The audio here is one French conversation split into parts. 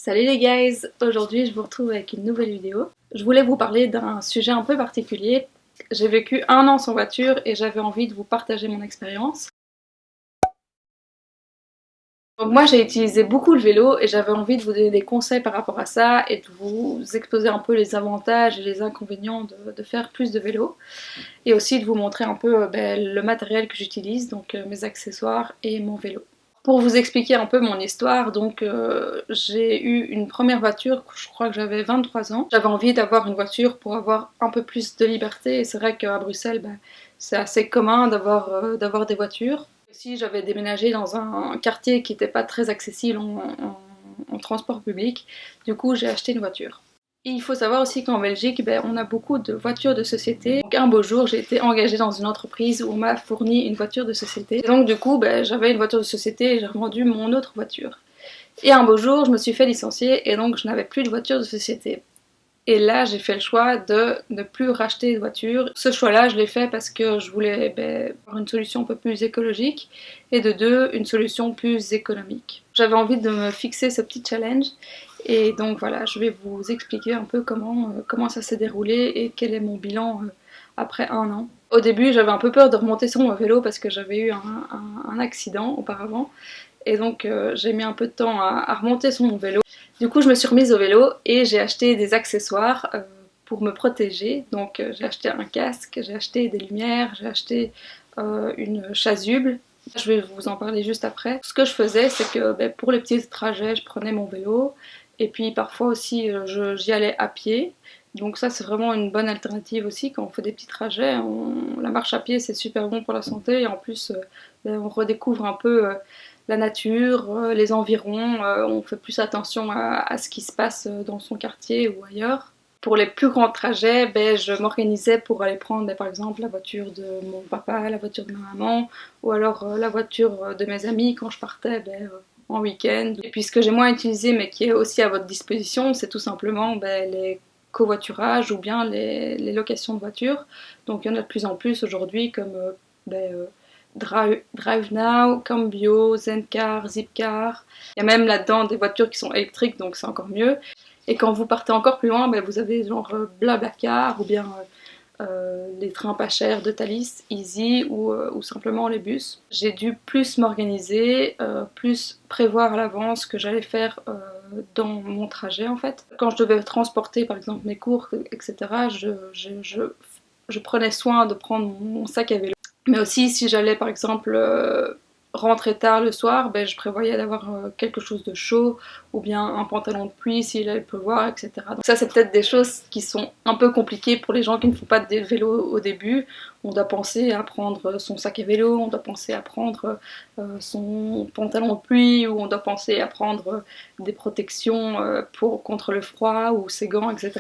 Salut les guys! Aujourd'hui je vous retrouve avec une nouvelle vidéo. Je voulais vous parler d'un sujet un peu particulier. J'ai vécu 1 an sans voiture et j'avais envie de vous partager mon expérience. Donc moi j'ai utilisé beaucoup le vélo et j'avais envie de vous donner des conseils par rapport à ça et de vous exposer un peu les avantages et les inconvénients de faire plus de vélo. Et aussi de vous montrer un peu le matériel que j'utilise, donc mes accessoires et mon vélo. Pour vous expliquer un peu mon histoire, donc j'ai eu une première voiture, je crois que j'avais 23 ans. J'avais envie d'avoir une voiture pour avoir un peu plus de liberté et c'est vrai qu'à Bruxelles, c'est assez commun d'avoir des voitures. Aussi, j'avais déménagé dans un quartier qui n'était pas très accessible en transport public, du coup j'ai acheté une voiture. Et il faut savoir aussi qu'en Belgique, on a beaucoup de voitures de société. Donc un beau jour, j'ai été engagée dans une entreprise où on m'a fourni une voiture de société. Et donc du coup, j'avais une voiture de société et j'ai revendu mon autre voiture. Et un beau jour, je me suis fait licencier et donc je n'avais plus de voiture de société. Et là, j'ai fait le choix de ne plus racheter de voiture. Ce choix-là, je l'ai fait parce que je voulais avoir une solution un peu plus écologique et de deux, une solution plus économique. J'avais envie de me fixer ce petit challenge et donc voilà, je vais vous expliquer un peu comment ça s'est déroulé et quel est mon bilan après 1 an. Au début, j'avais un peu peur de remonter sur mon vélo parce que j'avais eu un accident auparavant. Et donc j'ai mis un peu de temps à remonter sur mon vélo. Du coup je me suis remise au vélo et j'ai acheté des accessoires pour me protéger. Donc j'ai acheté un casque, j'ai acheté des lumières, j'ai acheté une chasuble. Je vais vous en parler juste après. Ce que je faisais, c'est que pour les petits trajets, je prenais mon vélo et puis parfois aussi j'y allais à pied. Donc ça c'est vraiment une bonne alternative aussi quand on fait des petits trajets. La marche à pied c'est super bon pour la santé et en plus on redécouvre un peu la nature, les environs, on fait plus attention à ce qui se passe dans son quartier ou ailleurs. Pour les plus grands trajets, je m'organisais pour aller prendre par exemple la voiture de mon papa, la voiture de ma maman, ou alors la voiture de mes amis quand je partais en week-end. Et puis ce que j'ai moins utilisé mais qui est aussi à votre disposition, c'est tout simplement les covoiturages ou bien les locations de voitures. Donc il y en a de plus en plus aujourd'hui comme Drive Now, Cambio, Zencar, Zipcar. Il y a même là-dedans des voitures qui sont électriques, donc c'est encore mieux. Et quand vous partez encore plus loin, vous avez genre Blablacar ou bien les trains pas chers de Thalys, Easy ou simplement les bus. J'ai dû plus m'organiser, plus prévoir à l'avance ce que j'allais faire dans mon trajet en fait. Quand je devais transporter par exemple mes cours, etc., je prenais soin de prendre mon sac à vélo. Mais aussi, si j'allais par exemple rentrer tard le soir, je prévoyais d'avoir quelque chose de chaud ou bien un pantalon de pluie s'il allait pleuvoir, etc. Donc ça, c'est peut-être des choses qui sont un peu compliquées pour les gens qui ne font pas de vélo au début. On doit penser à prendre son sac à vélo, on doit penser à prendre son pantalon de pluie ou on doit penser à prendre des protections contre le froid ou ses gants, etc.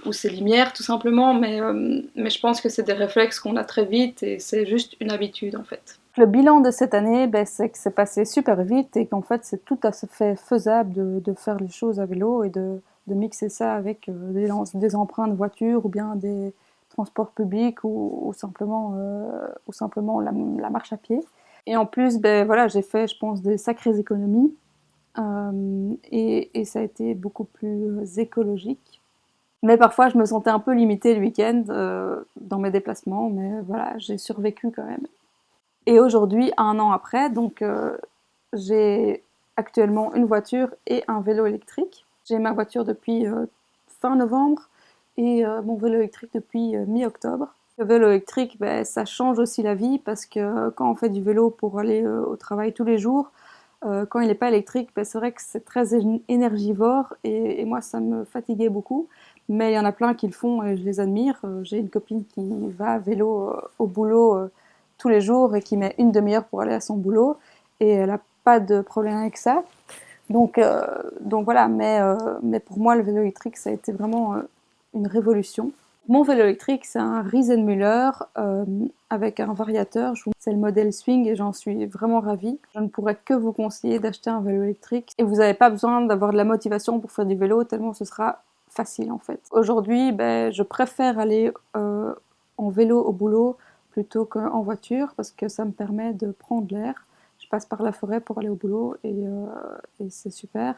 Ou ses lumières tout simplement, mais je pense que c'est des réflexes qu'on a très vite et c'est juste une habitude en fait. Le bilan de cette année, c'est que c'est passé super vite et qu'en fait c'est tout à fait faisable de faire les choses à vélo et de mixer ça avec des emprunts de voiture ou bien des transports publics ou simplement la marche à pied. Et en plus, voilà, j'ai fait, je pense, des sacrées économies et ça a été beaucoup plus écologique. Mais parfois, je me sentais un peu limitée le week-end dans mes déplacements, mais voilà, j'ai survécu quand même. Et aujourd'hui, 1 an après, donc j'ai actuellement une voiture et un vélo électrique. J'ai ma voiture depuis fin novembre et mon vélo électrique depuis mi-octobre. Le vélo électrique, ça change aussi la vie parce que quand on fait du vélo pour aller au travail tous les jours, quand il n'est pas électrique, c'est vrai que c'est très énergivore et moi ça me fatiguait beaucoup. Mais il y en a plein qui le font et je les admire. J'ai une copine qui va à vélo au boulot tous les jours et qui met une demi-heure pour aller à son boulot et elle n'a pas de problème avec ça. Donc voilà, mais pour moi le vélo électrique ça a été vraiment une révolution. Mon vélo électrique c'est un Riesenmüller avec un variateur, c'est le modèle Swing et j'en suis vraiment ravie. Je ne pourrais que vous conseiller d'acheter un vélo électrique et vous n'avez pas besoin d'avoir de la motivation pour faire du vélo tellement ce sera facile en fait. Aujourd'hui je préfère aller en vélo au boulot plutôt qu'en voiture parce que ça me permet de prendre l'air. Je passe par la forêt pour aller au boulot et c'est super.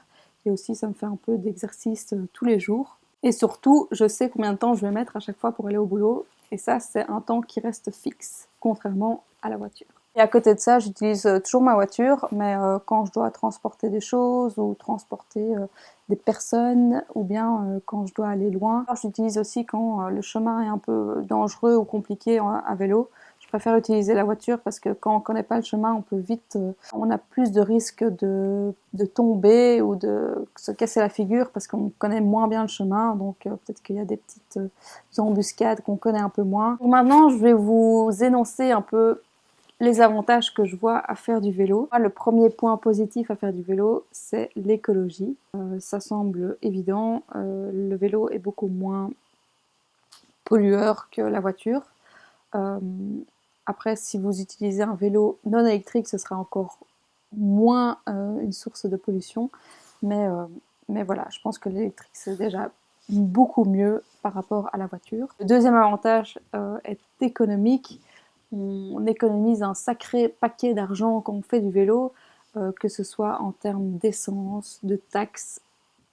et aussi ça me fait un peu d'exercice tous les jours. Et surtout, je sais combien de temps je vais mettre à chaque fois pour aller au boulot, et ça, c'est un temps qui reste fixe, contrairement à la voiture. Et à côté de ça, j'utilise toujours ma voiture, mais quand je dois transporter des choses ou transporter des personnes, ou bien quand je dois aller loin. J'utilise aussi quand le chemin est un peu dangereux ou compliqué à vélo. Je préfère utiliser la voiture parce que quand on ne connaît pas le chemin, on peut vite, on a plus de risques de tomber ou de se casser la figure parce qu'on connaît moins bien le chemin. Donc peut-être qu'il y a des petites embuscades qu'on connaît un peu moins. Pour maintenant, je vais vous énoncer un peu les avantages que je vois à faire du vélo. Le premier point positif à faire du vélo, c'est l'écologie. Ça semble évident, le vélo est beaucoup moins pollueur que la voiture. Après, si vous utilisez un vélo non électrique, ce sera encore moins une source de pollution. Mais voilà, je pense que l'électrique, c'est déjà beaucoup mieux par rapport à la voiture. Le deuxième avantage est économique. On économise un sacré paquet d'argent quand on fait du vélo, que ce soit en termes d'essence, de taxes,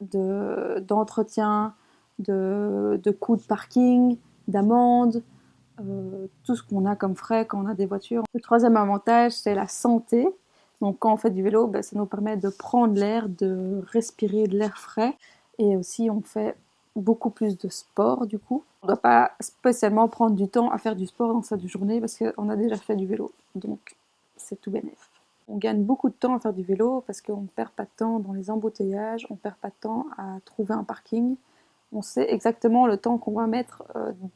d'entretien, de coûts de parking, d'amendes, tout ce qu'on a comme frais quand on a des voitures. Le troisième avantage, c'est la santé. Donc quand on fait du vélo, ça nous permet de prendre l'air, de respirer de l'air frais. Et aussi, on fait beaucoup plus de sport du coup. On ne doit pas spécialement prendre du temps à faire du sport dans sa journée parce qu'on a déjà fait du vélo. Donc c'est tout bénéf. On gagne beaucoup de temps à faire du vélo parce qu'on ne perd pas de temps dans les embouteillages, on ne perd pas de temps à trouver un parking. On sait exactement le temps qu'on va mettre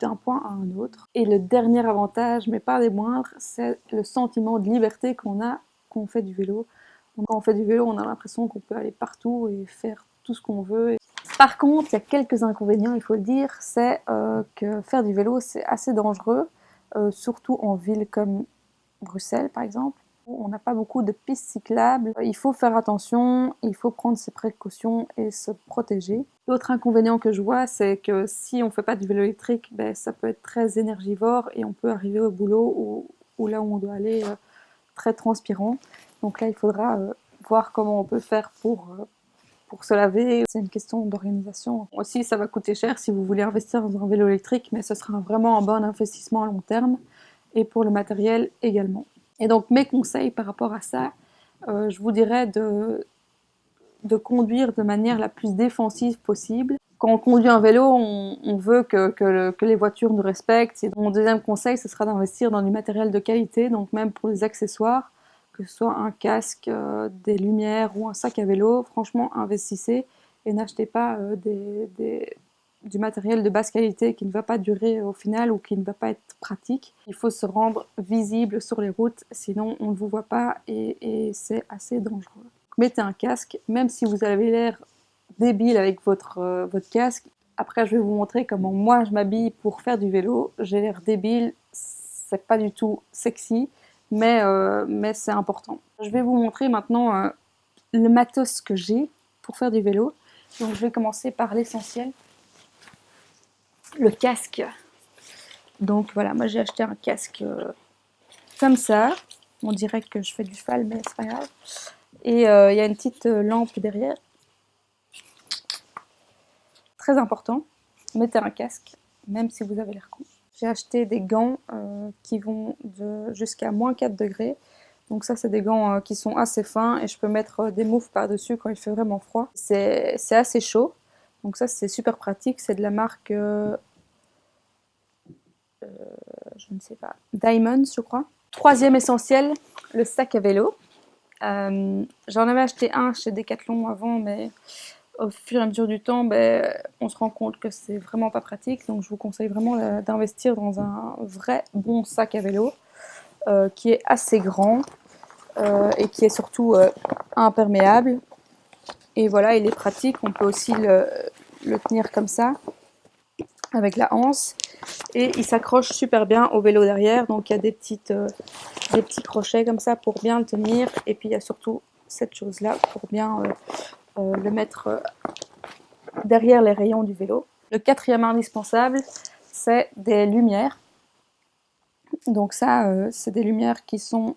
d'un point à un autre. Et le dernier avantage, mais pas des moindres, c'est le sentiment de liberté qu'on a quand on fait du vélo. Quand on fait du vélo, on a l'impression qu'on peut aller partout et faire tout ce qu'on veut. Par contre, il y a quelques inconvénients, il faut le dire, c'est que faire du vélo, c'est assez dangereux, surtout en ville comme Bruxelles, par exemple. On n'a pas beaucoup de pistes cyclables. Il faut faire attention, il faut prendre ses précautions et se protéger. L'autre inconvénient que je vois, c'est que si on ne fait pas du vélo électrique, ça peut être très énergivore et on peut arriver au boulot ou là où on doit aller très transpirant. Donc là, il faudra voir comment on peut faire pour se laver. C'est une question d'organisation. Aussi, ça va coûter cher si vous voulez investir dans un vélo électrique, mais ce sera vraiment un bon investissement à long terme et pour le matériel également. Et donc mes conseils par rapport à ça, je vous dirais de conduire de manière la plus défensive possible. Quand on conduit un vélo, on veut que les voitures nous respectent. Et mon deuxième conseil, ce sera d'investir dans du matériel de qualité, donc même pour les accessoires, que ce soit un casque, des lumières ou un sac à vélo. Franchement, investissez et n'achetez pas du matériel de basse qualité qui ne va pas durer au final ou qui ne va pas être pratique. Il faut se rendre visible sur les routes, sinon on ne vous voit pas et c'est assez dangereux. Mettez un casque, même si vous avez l'air débile avec votre casque. Après, je vais vous montrer comment moi je m'habille pour faire du vélo. J'ai l'air débile, c'est pas du tout sexy, mais c'est important. Je vais vous montrer maintenant le matos que j'ai pour faire du vélo. Donc je vais commencer par l'essentiel. Le casque. Donc voilà, moi j'ai acheté un casque comme ça. On dirait que je fais du cheval, mais c'est pas grave. Et il y a une petite lampe derrière. Très important, mettez un casque, même si vous avez l'air con. J'ai acheté des gants qui vont jusqu'à moins 4 degrés. Donc ça, c'est des gants qui sont assez fins et je peux mettre des moufles par-dessus quand il fait vraiment froid. C'est assez chaud. Donc ça, c'est super pratique. C'est de la marque... je ne sais pas, Diamonds, je crois. Troisième essentiel, le sac à vélo. J'en avais acheté un chez Decathlon avant, mais au fur et à mesure du temps, on se rend compte que c'est vraiment pas pratique. Donc je vous conseille vraiment d'investir dans un vrai bon sac à vélo qui est assez grand et qui est surtout imperméable. Et voilà, il est pratique. On peut aussi le tenir comme ça, avec la anse. Et il s'accroche super bien au vélo derrière, donc il y a des petits crochets comme ça pour bien le tenir, et puis il y a surtout cette chose là pour bien le mettre derrière les rayons du vélo. Le quatrième indispensable, c'est des lumières. Donc ça, c'est des lumières qui sont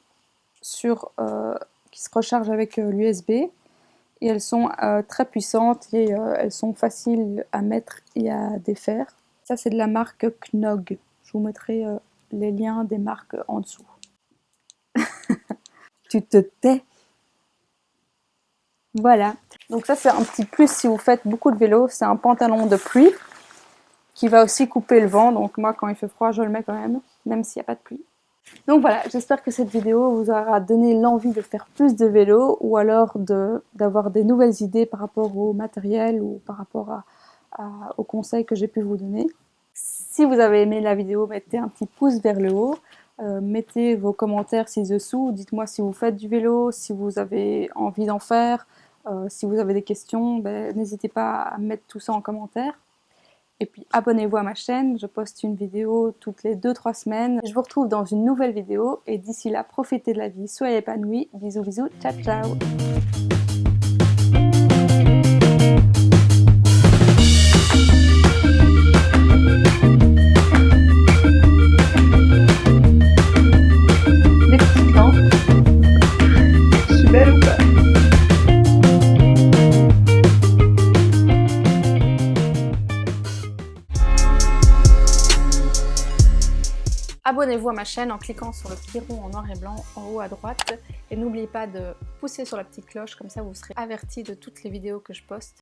qui se rechargent avec l'USB, et elles sont très puissantes et elles sont faciles à mettre et à défaire. Ça c'est de la marque Knog. Je vous mettrai les liens des marques en dessous. Tu te tais. Voilà. Donc ça c'est un petit plus si vous faites beaucoup de vélo. C'est un pantalon de pluie qui va aussi couper le vent. Donc moi quand il fait froid je le mets quand même s'il n'y a pas de pluie. Donc voilà, j'espère que cette vidéo vous aura donné l'envie de faire plus de vélo ou alors d'avoir des nouvelles idées par rapport au matériel ou par rapport aux conseils que j'ai pu vous donner. Si vous avez aimé la vidéo, mettez un petit pouce vers le haut, mettez vos commentaires ci-dessous, dites-moi si vous faites du vélo, si vous avez envie d'en faire, si vous avez des questions, n'hésitez pas à mettre tout ça en commentaire. Et puis abonnez-vous à ma chaîne, je poste une vidéo toutes les 2-3 semaines. Je vous retrouve dans une nouvelle vidéo et d'ici là, profitez de la vie, soyez épanouis. Bisous bisous, ciao ciao. Des petites lampes. Je suis belle ou pas? Abonnez-vous à ma chaîne en cliquant sur le petit rond en noir et blanc en haut à droite et n'oubliez pas de pousser sur la petite cloche, comme ça vous serez averti de toutes les vidéos que je poste.